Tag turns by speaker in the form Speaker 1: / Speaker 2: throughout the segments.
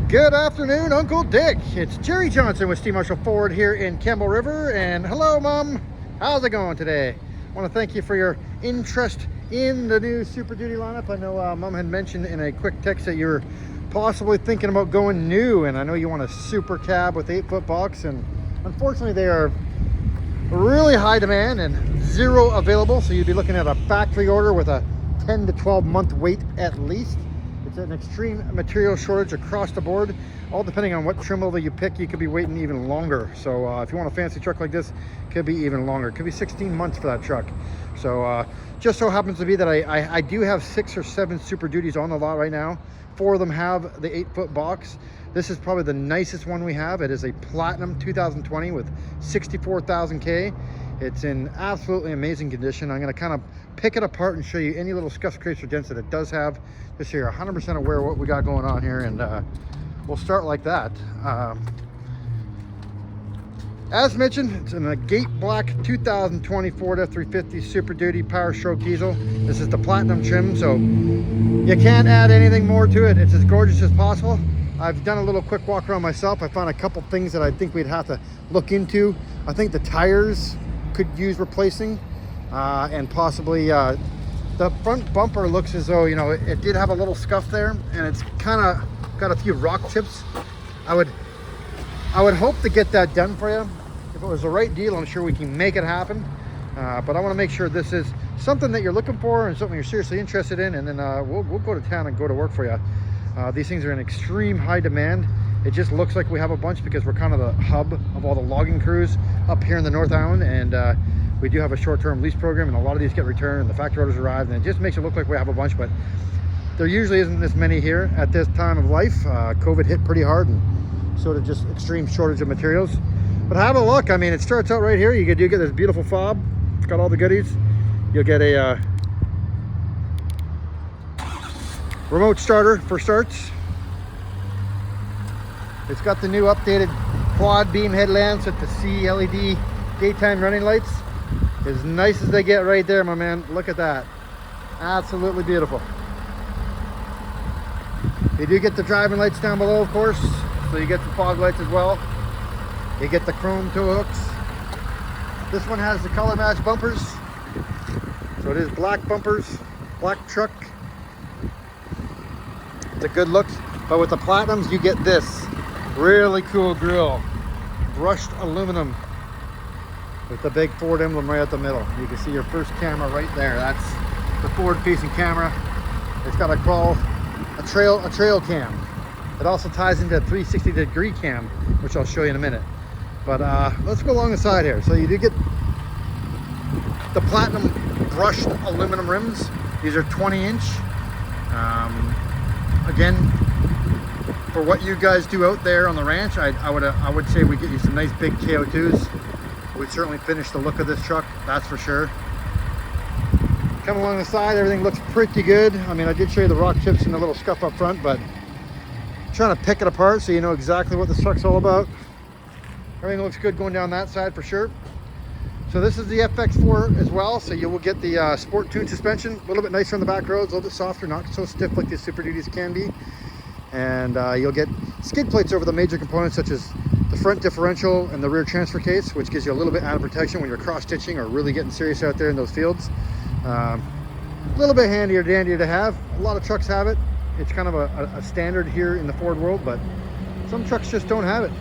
Speaker 1: Good afternoon, Uncle Dick. It's Jerry Johnson with Steve Marshall Ford here in Campbell River. And hello, Mom. How's it going today? I want to thank you for your interest in the new Super Duty lineup. I know Mom had mentioned in a quick text that you're possibly thinking about going new, and I know you want a super cab with 8-foot box, and unfortunately they are really high demand and zero available, so you'd be looking at a factory order with a 10 to 12 month wait at least. It's an extreme material shortage across the board. All depending on what trim level you pick, you could be waiting even longer. So if you want a fancy truck like this, it could be even longer. It could be 16 months for that truck. So just so happens to be that I do have 6 or 7 Super Duties on the lot right now. 4 of them have the 8-foot box. This is probably the nicest one we have. It is a Platinum 2020 with 64,000 K. It's in absolutely amazing condition. I'm going to kind of pick it apart and show you any little scuffs, scrapes, or dents that it does have, just so you're 100% aware of what we got going on here. And we'll start like that. As mentioned, it's in a Gate Black 2020 Ford F350 Super Duty Power Stroke Diesel. This is the Platinum trim, so you can't add anything more to it. It's as gorgeous as possible. I've done a little quick walk around myself. I found a couple things that I think we'd have to look into. I think the tires could use replacing, and possibly the front bumper looks as though, you know, it did have a little scuff there, and it's kind of got a few rock chips. I would hope to get that done for you. If it was the right deal, I'm sure we can make it happen. But I want to make sure this is something that you're looking for and something you're seriously interested in, and then we'll go to town and go to work for you. These things are in extreme high demand. It just looks like we have a bunch because we're kind of the hub of all the logging crews up here in the North Island, and we do have a short-term lease program, and a lot of these get returned and the factory orders arrive, and it just makes it look like we have a bunch, but there usually isn't this many here at this time of life. COVID hit pretty hard, and so did just extreme shortage of materials. But have a look. I mean, it starts out right here. You do get this beautiful fob. It's got all the goodies. You'll get a remote starter for starts. It's got the new updated quad beam headlamps with the C LED daytime running lights. As nice as they get right there, my man. Look at that. Absolutely beautiful. You do get the driving lights down below, of course, so you get the fog lights as well. You get the chrome tow hooks. This one has the color match bumpers. So it is black bumpers, black truck. It's a good look. But with the Platinums, you get this really cool grille. Brushed aluminum with the big Ford emblem right at the middle. You can see your first camera right there. That's the forward-facing camera. It's got a trail cam. It also ties into a 360-degree cam, which I'll show you in a minute. But let's go along the side here. So you do get the Platinum brushed aluminum rims. These are 20-inch. Again, for what you guys do out there on the ranch, I would say we get you some nice big KO2s. We'd certainly finish the look of this truck, that's for sure. Come along the side, everything looks pretty good. I mean, I did show you the rock chips and the little scuff up front, but I'm trying to pick it apart so you know exactly what this truck's all about. Everything looks good going down that side for sure. So this is the FX4 as well, so you will get the Sport Tune suspension, a little bit nicer on the back roads, a little bit softer, not so stiff like the Super Duties can be. And you'll get skid plates over the major components such as the front differential and the rear transfer case, which gives you a little bit added protection when you're cross-stitching or really getting serious out there in those fields. A little bit handier dandier to have. A lot of trucks have it. It's kind of a standard here in the Ford world, but some trucks just don't have it.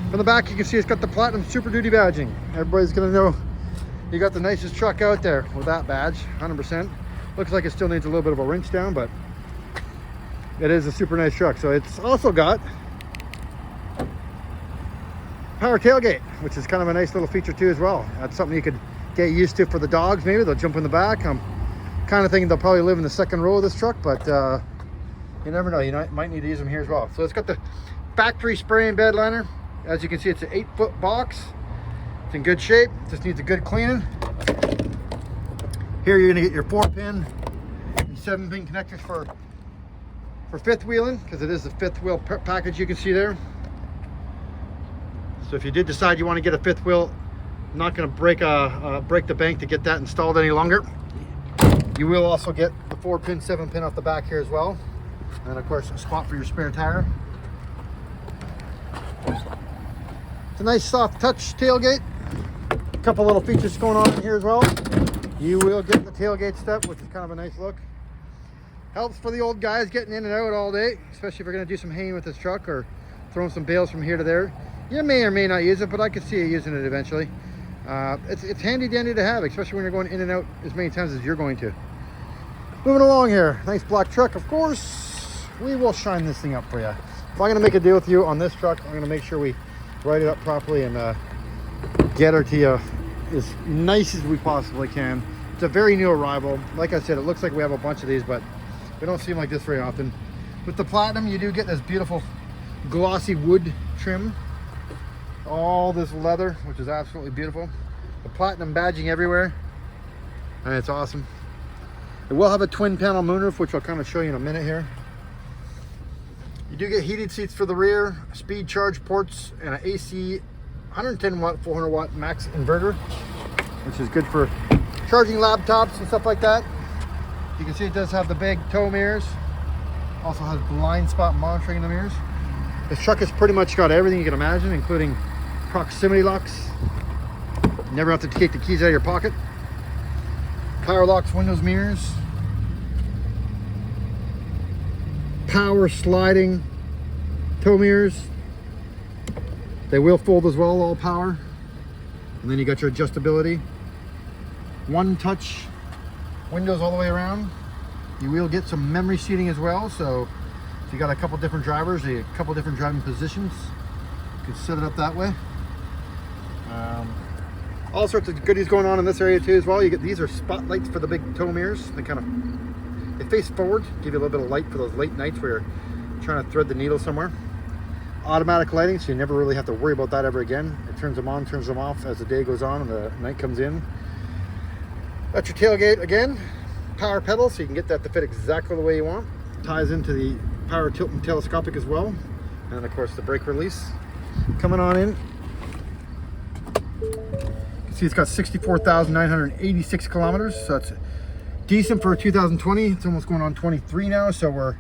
Speaker 1: From the back, you can see it's got the Platinum Super Duty badging. Everybody's gonna know you got the nicest truck out there with that badge, 100%. Looks like it still needs a little bit of a wrench down, but it is a super nice truck. So it's also got power tailgate, which is kind of a nice little feature too as well. That's something you could get used to for the dogs. Maybe they'll jump in the back. I'm kind of thinking they'll probably live in the second row of this truck, but you never know. You might need to use them here as well. So it's got the factory spray and bed liner. As you can see, it's an 8-foot box. It's in good shape. Just needs a good cleaning. Here you're gonna get your 4-pin and 7-pin connectors for fifth wheeling, because it is the fifth wheel package you can see there. So if you did decide you want to get a fifth wheel, I'm not going to break the bank to get that installed any longer. You will also get the 4-pin, 7-pin off the back here as well, and of course a spot for your spare tire. It's a nice soft touch tailgate. A couple little features going on in here as well. You will get the tailgate step, which is kind of a nice look. Helps for the old guys getting in and out all day, especially if you're going to do some haying with this truck or throwing some bales from here to there. You may or may not use it, but I could see you using it eventually. It's handy dandy to have, especially when you're going in and out as many times as you're going to. Moving along here, nice black truck. Of course, we will shine this thing up for you. If I'm going to make a deal with you on this truck, I'm going to make sure we write it up properly and get her to you as nice as we possibly can. It's a very new arrival. Like I said, it looks like we have a bunch of these, but we don't see them like this very often. With the Platinum, you do get this beautiful glossy wood trim. All this leather, which is absolutely beautiful. The Platinum badging everywhere, and it's awesome. It will have a twin panel moonroof, which I'll kind of show you in a minute here. You do get heated seats for the rear, speed charge ports, and an AC 110 watt, 400 watt max inverter, which is good for charging laptops and stuff like that. You can see it does have the big tow mirrors. Also has blind spot monitoring in the mirrors. This truck has pretty much got everything you can imagine, including proximity locks. Never have to take the keys out of your pocket. Power locks, windows, mirrors. Power sliding tow mirrors. They will fold as well, all power. And then you got your adjustability. One touch windows all the way around. You will get some memory seating as well, so if you got a couple different drivers, a couple different driving positions, you can set it up that way. All sorts of goodies going on in this area too as well. You get, these are spotlights for the big tow mirrors. They face forward, give you a little bit of light for those late nights where you're trying to thread the needle somewhere. Automatic lighting, so you never really have to worry about that ever again. It turns them on, turns them off as the day goes on and the night comes in. That's your tailgate again. Power pedal, so you can get that to fit exactly the way you want. Ties into the power tilt and telescopic as well. And then of course the brake release. Coming on in. You can see it's got 64,986 kilometers, so it's decent for 2020. It's almost going on 23 now, so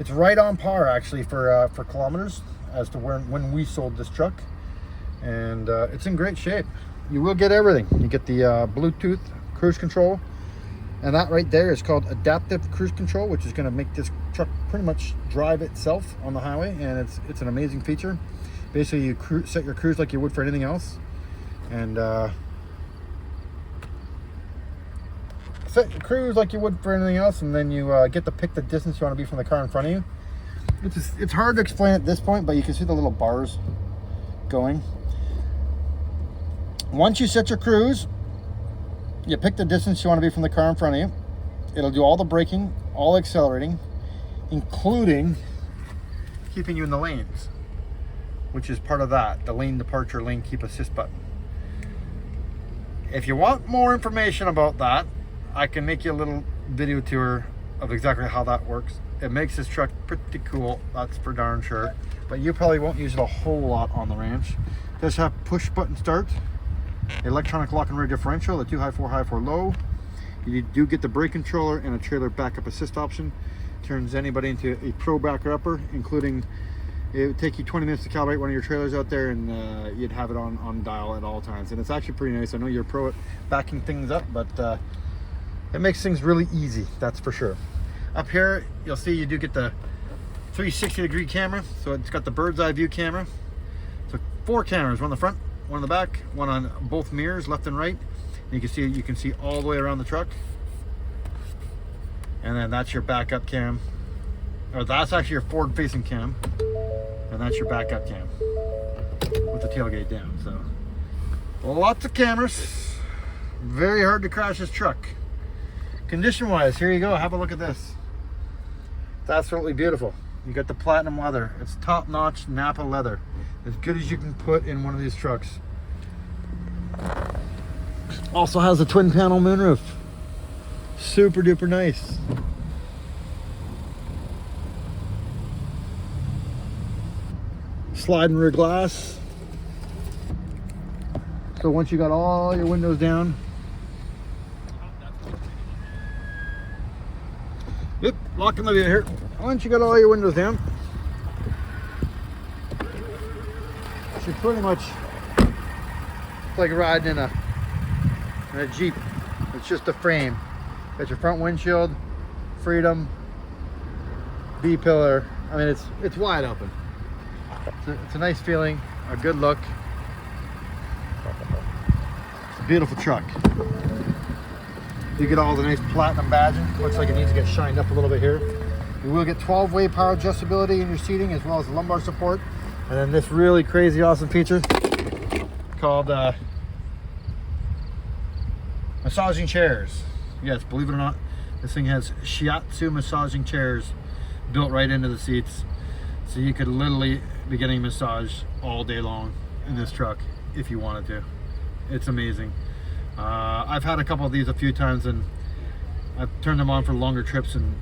Speaker 1: it's right on par actually for kilometers as to when we sold this truck. And it's in great shape. You will get everything. You get the Bluetooth cruise control, and that right there is called adaptive cruise control, which is going to make this truck pretty much drive itself on the highway, and it's an amazing feature. Basically, you set your cruise like you would for anything else, and set your cruise like you would for anything else, and then you get to pick the distance you want to be from the car in front of you. It's hard to explain at this point, but you can see the little bars going. Once you set your cruise, you pick the distance you want to be from the car in front of you. It'll do all the braking, all accelerating, including keeping you in the lanes, which is part of that, the lane departure, lane keep assist button. If you want more information about that, I can make you a little video tour of exactly how that works. It makes this truck pretty cool, that's for darn sure. But you probably won't use it a whole lot on the ranch. It does have push button start, electronic lock and rear differential, the 2 high 4 low. You do get the brake controller and a trailer backup assist option. Turns anybody into a pro backer upper, including it would take you 20 minutes to calibrate one of your trailers out there, and you'd have it on dial at all times. And it's actually pretty nice. I know you're a pro at backing things up, but it makes things really easy, that's for sure. Up here, you'll see you do get the 360-degree camera. So it's got the bird's eye view camera. So 4 cameras, one on the front, one on the back, one on both mirrors, left and right. And you can see all the way around the truck. And then that's your backup cam. Or that's actually your forward-facing cam. And that's your backup cam with the tailgate down. So lots of cameras. Very hard to crash this truck. Condition-wise, here you go. Have a look at this. It's absolutely beautiful. You got the Platinum leather. It's top-notch Napa leather, as good as you can put in one of these trucks. Also has a twin panel moonroof. Super duper nice. Sliding rear glass. So once you got all your windows down, yep, lock and live here. Once you got all your windows down, you're pretty much like riding in a Jeep. It's just a frame. Got your front windshield, freedom, B-pillar. I mean, it's wide open. It's a nice feeling, a good look. It's a beautiful truck. You get all the nice platinum badging. Looks like it needs to get shined up a little bit here. You will get 12-way power adjustability in your seating, as well as lumbar support. And then this really crazy awesome feature called massaging chairs. Yes, believe it or not, this thing has shiatsu massaging chairs built right into the seats. So you could literally be getting a massage all day long in this truck if you wanted to. It's amazing. I've had a couple of these a few times, and I've turned them on for longer trips, and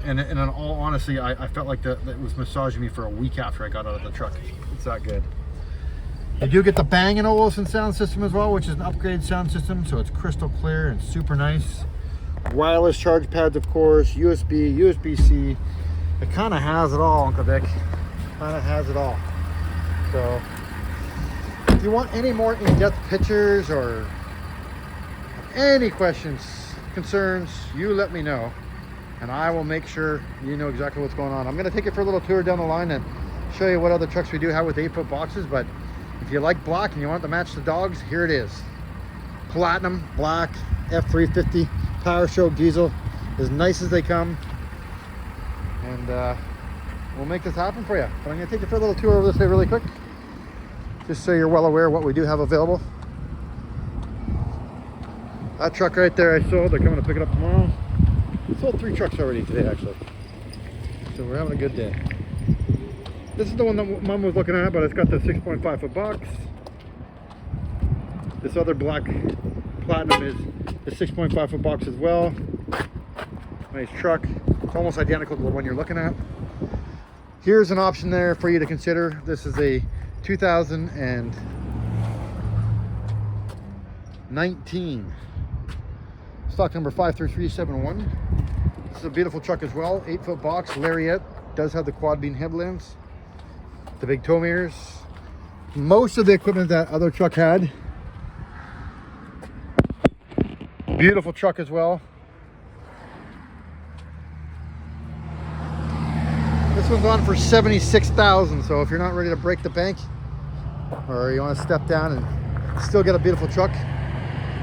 Speaker 1: in all honesty, I felt like that it was massaging me for a week after I got out of the truck. It's that good. You do get the Bang & Olufsen sound system as well, which is an upgraded sound system, so it's crystal clear and super nice. Wireless charge pads, of course, USB, USB-C. It kind of has it all, Uncle Dick. Kind of has it all. So, if you want any more in-depth pictures or any questions, concerns, you let me know, and I will make sure you know exactly what's going on. I'm going to take you for a little tour down the line and show you what other trucks we do have with 8-foot boxes, but if you like black and you want to match the dogs, here it is. Platinum, black, F350, Power Stroke diesel, as nice as they come. And we'll make this happen for you. But I'm going to take you for a little tour over this way really quick, just so you're well aware of what we do have available. That truck right there I sold, they're coming to pick it up tomorrow. I sold 3 trucks already today, actually. So we're having a good day. This is the one that Mom was looking at, but it's got the 6.5 foot box. This other black Platinum is the 6.5 foot box as well. Nice truck. It's almost identical to the one you're looking at. Here's an option there for you to consider. This is a 2019 stock number 53371. This is a beautiful truck as well. 8-foot box, lariat. Does have the quad beam headlamps, the big tow mirrors, most of the equipment that other truck had. Beautiful truck as well. This one's on for $76,000, so if you're not ready to break the bank, or you want to step down and still get a beautiful truck,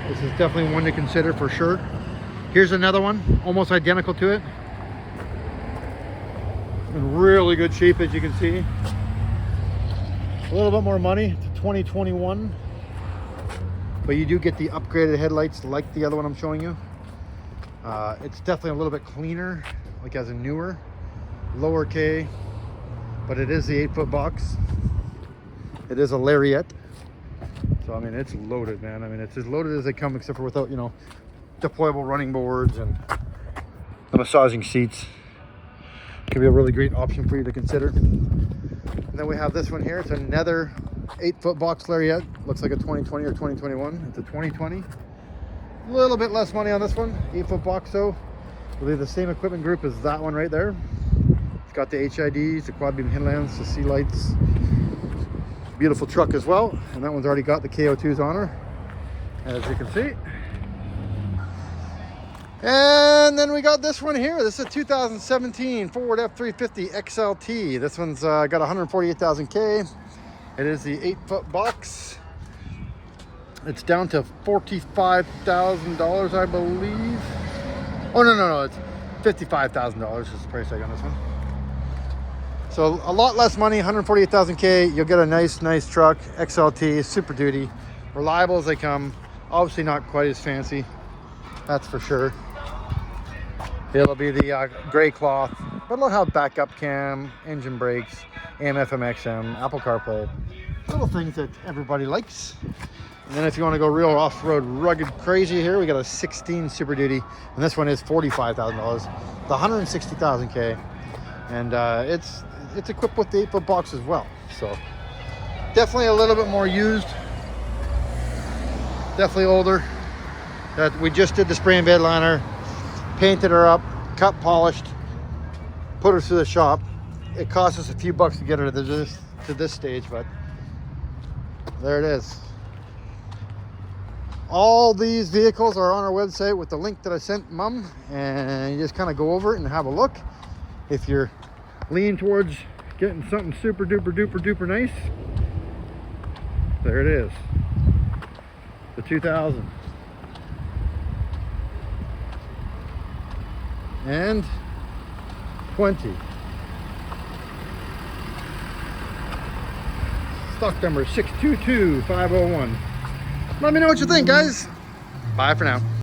Speaker 1: this is definitely one to consider for sure. Here's another one, almost identical to it. In really good shape, as you can see. A little bit more money to 2021, but you do get the upgraded headlights like the other one I'm showing you. It's definitely a little bit cleaner, like as a newer, lower K, but it is the 8-foot box. It is a lariat, so I mean it's loaded, man. I mean it's as loaded as they come, except for without, you know, deployable running boards and the massaging seats. Could be a really great option for you to consider. And then we have this one here. It's another 8-foot box lariat. Looks like a 2020 or 2021. It's a 2020. A little bit less money on this one. 8-foot box though. I believe the same equipment group as that one right there. It's got the HIDs, the quad beam headlamps, the sea lights. Beautiful truck as well. And that one's already got the KO2s on her, as you can see. And then we got this one here. This is a 2017 Ford F350 XLT. This one's got 148,000 K. It is the 8-foot box. It's down to $45,000, I believe. Oh, no. It's $55,000 is the price tag on this one. So a lot less money, 148,000 K. You'll get a nice truck. XLT, Super Duty. Reliable as they come. Obviously not quite as fancy. That's for sure. It'll be the gray cloth, but it'll have backup cam, engine brakes, AM/FM XM, Apple CarPlay, little things that everybody likes. And then if you want to go real off-road rugged crazy here, we got a 16 Super Duty, and this one is $45,000, the 160,000 K, and it's equipped with the 8-foot box as well. So definitely a little bit more used, definitely older. That we just did the spray and bed liner, painted her up, cut, polished, put her through the shop. It cost us a few bucks to get her to this stage, but There it is. All these vehicles are on our website with the link that I sent Mom, and you just kind of go over it and have a look. If you're leaning towards getting something super duper duper duper nice, there it is, the 2000 and 20. Stock number 622501. Let me know what you think, guys. Bye for now.